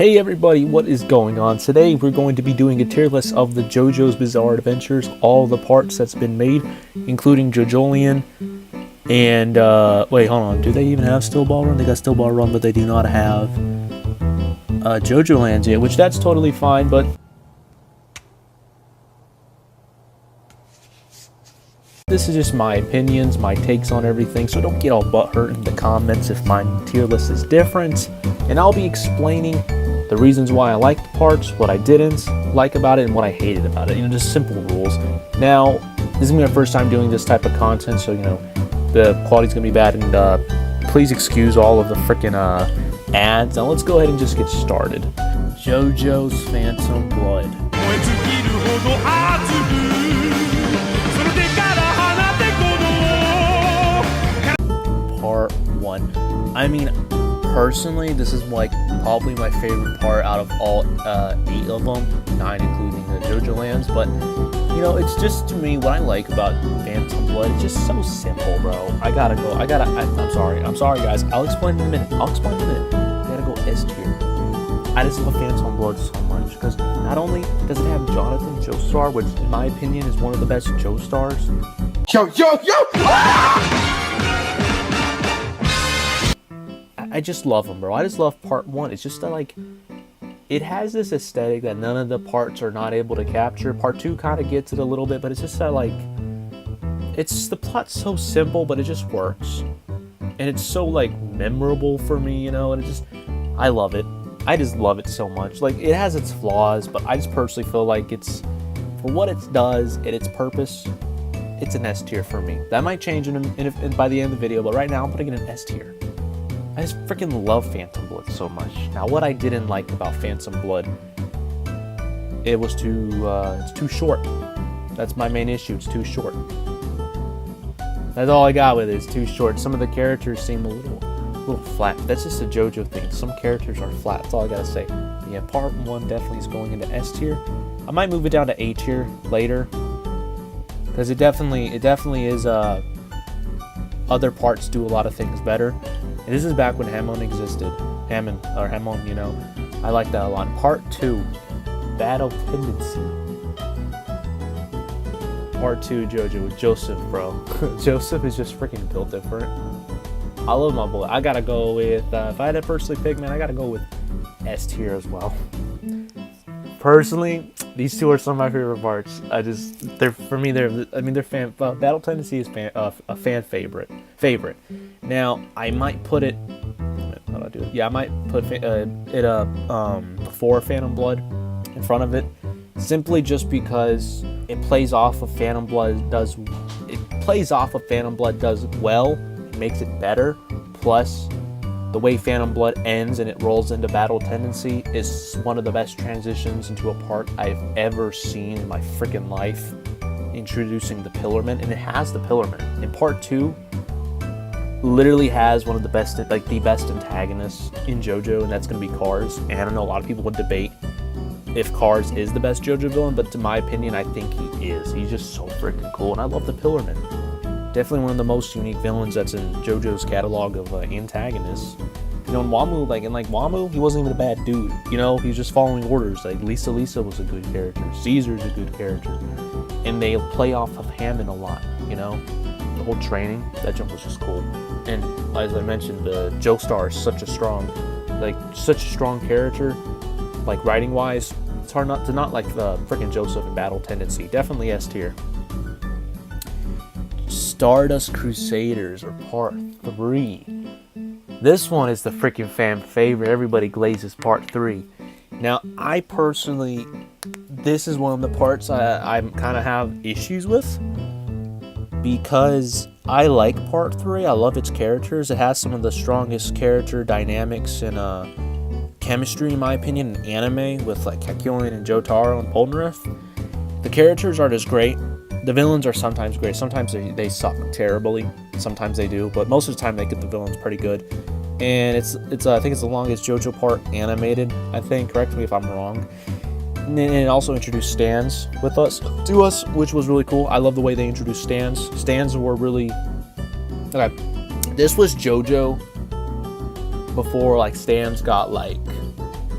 Hey everybody, what is going on? Today we're going to be doing a tier list of the Jojos Bizarre Adventures, all the parts that's been made, including Jojolian, and, wait, hold on, do they even have Still Ball Run? They got Still Ball Run, but they do not have, Jojo Lands yet, which that's totally fine, but this is just my opinions, my takes on everything, so don't get all butthurt in the comments if my tier list is different, and I'll be explaining the reasons why I liked the parts, what I didn't like about it, and what I hated about it. You know, just simple rules. Now, this is my first time doing this type of content, so, you know, the quality's gonna be bad, and please excuse all of the freaking ads. Now, let's go ahead and just get started. Jojo's Phantom Blood. Part 1. I mean, personally, this is like probably my favorite part out of all 8 of them, 9 including the Jojo Lands. But you know, it's just, to me, what I like about Phantom Blood, it's just so simple, bro. I'm sorry guys, I'll explain in a minute. I gotta go S tier. I just love Phantom Blood so much because not only does it have Jonathan Joestar, which in my opinion is one of the best Joestars. I just love them, bro. I just love part 1. It's just that, like, it has this aesthetic that none of the parts are not able to capture. Part 2 kind of gets it a little bit, but it's just that, like, the plot's so simple, but it just works. And it's so, like, memorable for me, you know, and I love it. I just love it so much. Like, it has its flaws, but I just personally feel like it's, for what it does and its purpose, it's an S tier for me. That might change by the end of the video, but right now I'm putting it in an S tier. I just freaking love Phantom Blood so much. Now, what I didn't like about Phantom Blood, it's too short. That's my main issue. It's too short. That's all I got with it. It's too short. Some of the characters seem a little flat. That's just a JoJo thing. Some characters are flat. That's all I gotta say. Yeah, part 1 definitely is going into S tier. I might move it down to A tier later because it definitely is. Other parts do a lot of things better. And this is back when Hamon existed. Hamon, you know. I like that a lot. Part 2, Battle Tendency. Part 2, Jojo with Joseph, bro. Joseph is just freaking built different. I love my boy. I gotta go with, if I had to personally pick, man, I gotta go with S tier as well. Personally, these two are some of my favorite parts. They're Battle Tendency is a fan favorite. Now, I might put it, how do I do it? Yeah, I might put before Phantom Blood in front of it, simply just because it plays off of Phantom Blood does well, it makes it better, plus the way Phantom Blood ends and it rolls into Battle Tendency is one of the best transitions into a part I've ever seen in my freaking life, introducing the Pillarman, and it has the Pillarman. In part 2, literally has one of the best, like the best antagonists in JoJo, and that's going to be Cars. And I know a lot of people would debate if Cars is the best JoJo villain, but to my opinion, I think he is. He's just so freaking cool, and I love the Pillarman. Definitely one of the most unique villains that's in JoJo's catalog of antagonists. You know, in Wamu, he wasn't even a bad dude. You know, he was just following orders. Like, Lisa was a good character. Caesar's a good character. And they play off of Hammond a lot, you know? The whole training, that jump was just cool. And as I mentioned, the Joestar is such a strong character. Like, writing-wise, it's hard not to not like the freaking Joseph in Battle Tendency. Definitely S tier. Stardust Crusaders, or part 3. This one is the freaking fan favorite. Everybody glazes part 3. Now, I personally, this is one of the parts I kind of have issues with, because I like part 3. I love its characters. It has some of the strongest character dynamics and chemistry, in my opinion, in anime, with like Kekyoin and Jotaro and Polnareff. The characters are just great. The villains are sometimes great. Sometimes they suck terribly. Sometimes they do, but most of the time they get the villains pretty good. And I think it's the longest JoJo part animated. I think. Correct me if I'm wrong. And it also introduced stands to us, which was really cool. I love the way they introduced stands. Stands were really okay. This was JoJo before like stands got like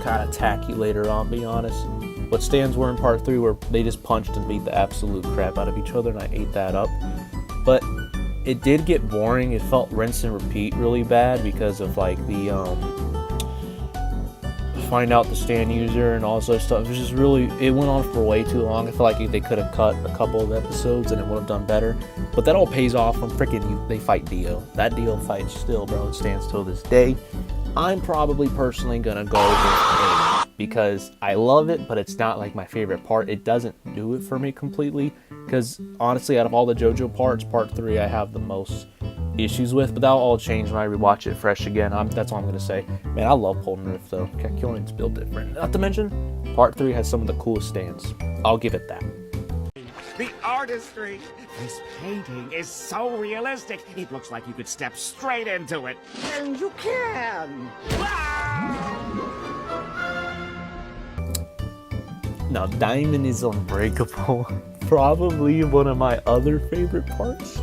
kind of tacky later on, be honest. What stands were in part 3 where they just punched and beat the absolute crap out of each other, and I ate that up. But it did get boring. It felt rinse and repeat really bad because of like the find out the stand user and all this other stuff. It was just really, it went on for way too long. I feel like they could have cut a couple of episodes and it would have done better. But that all pays off when freaking they fight Dio. That Dio fight still, bro, it stands till this day. I'm probably personally gonna go with A because I love it, but it's not like my favorite part. It doesn't do it for me completely because honestly, out of all the JoJo parts, part 3 I have the most issues with, but that'll all change when I rewatch it fresh again. That's all I'm gonna say. Man, I love Golden Rift though. Killing's built different. Not to mention, part 3 has some of the coolest stands. I'll give it that. The artistry. This painting is so realistic. It looks like you could step straight into it. And you can. Now, Diamond is Unbreakable. Probably one of my other favorite parts.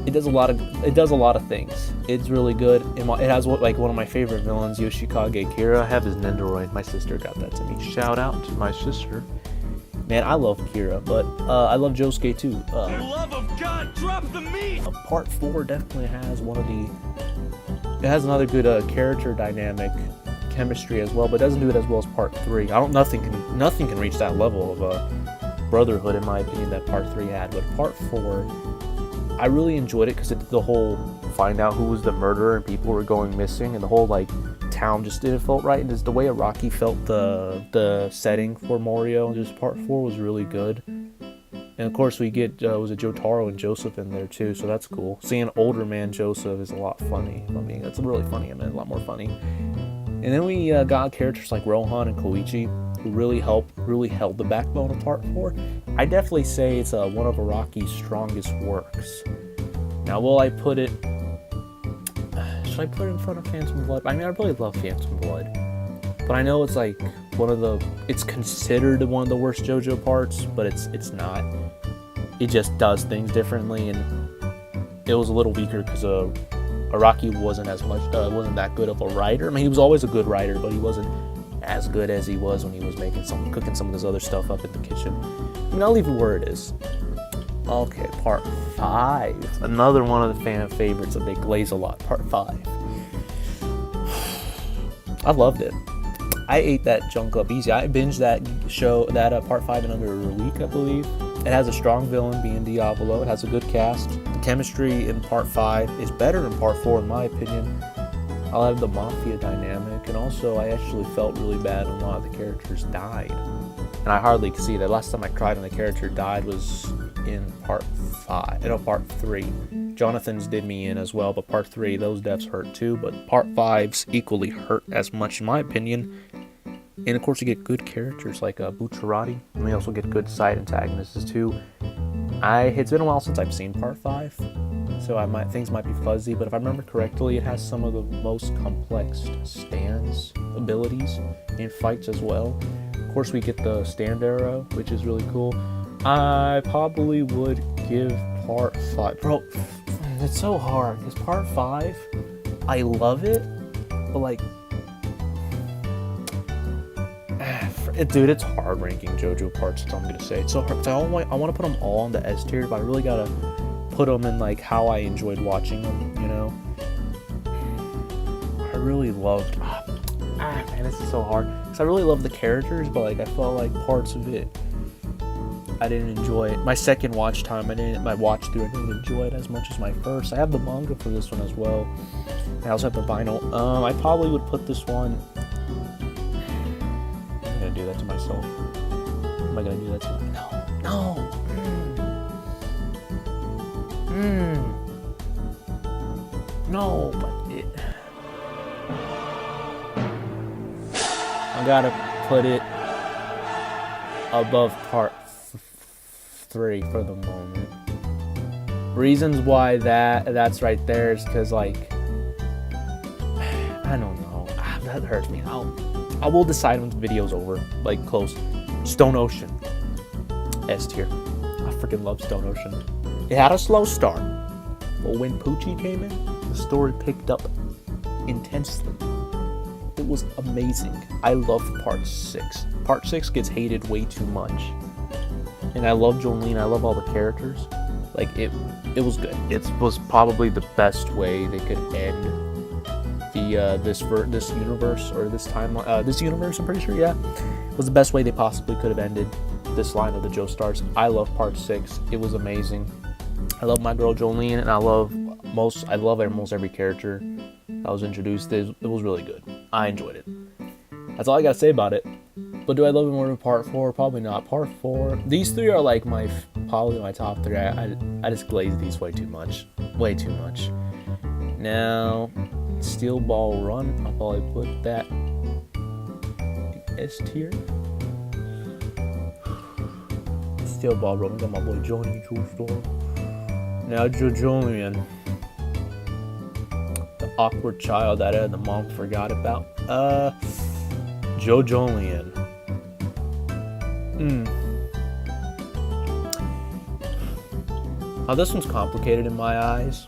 It does a lot of things. It's really good. It has like one of my favorite villains, Yoshikage Kira. I have his Nendoroid. My sister got that to me. Shout out to my sister. Man, I love Kira, but I love Josuke too. For the love of God, drop the meat! Part 4 definitely has it has another good character dynamic, chemistry as well, but it doesn't do it as well as part 3. Nothing can reach that level of brotherhood in my opinion that part 3 had, but part 4, I really enjoyed it because it did the whole find out who was the murderer and people were going missing, and the whole like town just didn't felt right, and just the way Araki felt the setting for Morio. Just part 4 was really good, and of course we get was it Jotaro and Joseph in there too, so that's cool. Seeing older man Joseph is a lot funny. I mean, that's really funny. I mean, a lot more funny. And then we got characters like Rohan and Koichi, who really held the backbone of part 4. I definitely say it's one of Araki's strongest works. Now, will I put it... should I put it in front of Phantom Blood? I mean, I really love Phantom Blood. But I know it's like it's considered one of the worst JoJo parts, but it's not. It just does things differently, and it was a little weaker because Araki wasn't wasn't that good of a writer. I mean, he was always a good writer, but he wasn't as good as he was when he was cooking some of this other stuff up in the kitchen. I mean, I'll leave it where it is. Okay, part 5. Another one of the fan favorites that they glaze a lot. Part 5. I loved it. I ate that junk up easy. I binged that part 5 in under a week, I believe. It has a strong villain being Diavolo. It has a good cast. The chemistry in part 5 is better in part 4 in my opinion. I love the mafia dynamic, and also I actually felt really bad when a lot of the characters died. And I hardly could see that. Last time I cried when the character died was in part 3. Jonathan's did me in as well, but part 3, those deaths hurt too, but part 5's equally hurt as much in my opinion. And of course you get good characters like Bucciarati, and we also get good side antagonists too. It's been a while since I've seen part 5, so things might be fuzzy, but if I remember correctly, it has some of the most complex stands abilities in fights as well. Of course, we get the stand arrow, which is really cool. I probably would give part 5. Bro, it's so hard, because part 5, I love it, but like, dude, it's hard ranking JoJo parts, that's all I'm going to say. It's so hard. I want to put them all on the S tier, but I really got to put them in like how I enjoyed watching them, you know? I really loved... man, this is so hard. Because I really love the characters, but like I felt like parts of it I didn't enjoy it. My second watch time, my watch through, I didn't enjoy it as much as my first. I have the manga for this one as well. I also have the vinyl. I probably would put this one... I'm gonna do that to myself. Am I gonna do that to myself? No! No, but it... I gotta put it above part 3 for the moment. Reasons why that's right there is because, like, I don't know. That hurts me. I will decide when the video's over, like, close. Stone Ocean. S tier. I freaking love Stone Ocean. It had a slow start, but when Poochie came in, the story picked up intensely. It was amazing. I love part 6. Part 6 gets hated way too much. And I love Jolene, I love all the characters. Like, it was good. It was probably the best way they could end this universe, or this timeline. This universe, I'm pretty sure, yeah. It was the best way they possibly could have ended this line of the Joestars. I love part 6. It was amazing. I love my girl Jolene, and I love almost every character that was introduced. It was really good. I enjoyed it. That's all I gotta say about it. But do I love it more than part 4? Probably not. Part 4. These 3 are like probably my top 3. I just glazed these way too much. Way too much. Now, Steel Ball Run. I'll probably put that in S tier. Steel Ball Run. We got my boy Johnny Joestar. Now Jojolian. The awkward child that the mom forgot about. Jojolian. Now this one's complicated in my eyes.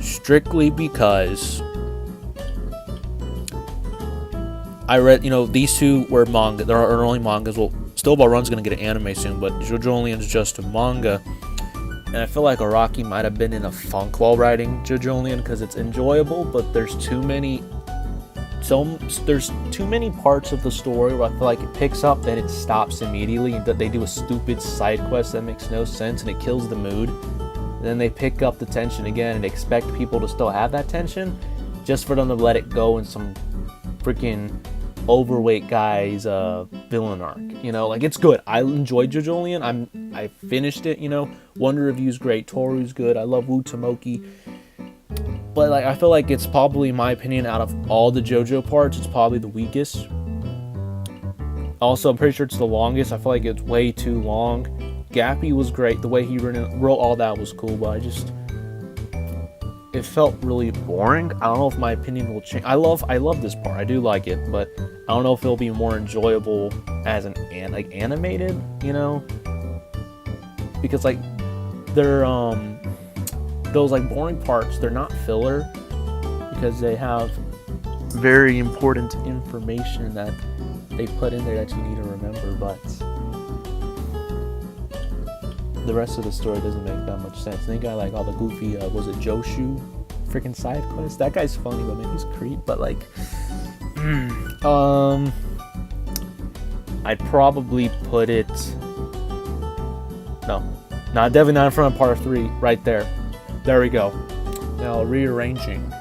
Strictly because I read, these 2 were manga. There are only mangas. Well, Steel Ball Run's gonna get an anime soon, but Jojolian's just a manga. And I feel like Araki might have been in a funk while writing Jojolian because it's enjoyable, but there's too many parts of the story where I feel like it picks up, then it stops immediately, and that they do a stupid side quest that makes no sense and it kills the mood. And then they pick up the tension again and expect people to still have that tension just for them to let it go in some freaking overweight guy's villain arc. Like, it's good. I enjoyed Jojolian. I finished it. Wonder Review's great. Toru's good. I love Wu Tomoki. But like, I feel like it's probably, in my opinion, out of all the JoJo parts, it's probably the weakest. Also, I'm pretty sure it's the longest. I feel like it's way too long. Gappy was great. The way he wrote all that was cool, but it felt really boring. I don't know if my opinion will change. I love this part. I do like it, but I don't know if it'll be more enjoyable as animated, because like they're those like boring parts, they're not filler because they have very important information that they put in there that you need to remember, but the rest of the story doesn't make that much sense. Then you got like all the goofy, was it Joshu? Freaking side quest. That guy's funny, but man, he's creep. But like, I'd probably put it. No, definitely not in front of part 3. Right there. There we go. Now rearranging.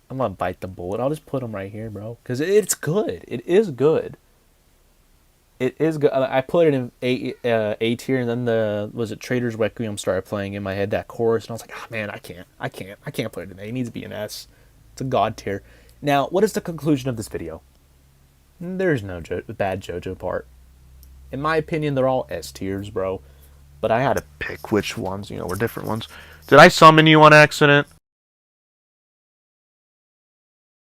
I'm gonna bite the bullet. I'll just put them right here, bro. Because it's good. It is good. It is good. I put it in A tier, and then was it Trader's Requiem started playing in my head, that chorus, and I was like, oh man, I can't put it in A. It needs to be an S. It's a god tier. Now, what is the conclusion of this video? There's no bad JoJo part. In my opinion, they're all S tiers, bro. But I had to pick which ones, were different ones. Did I summon you on accident?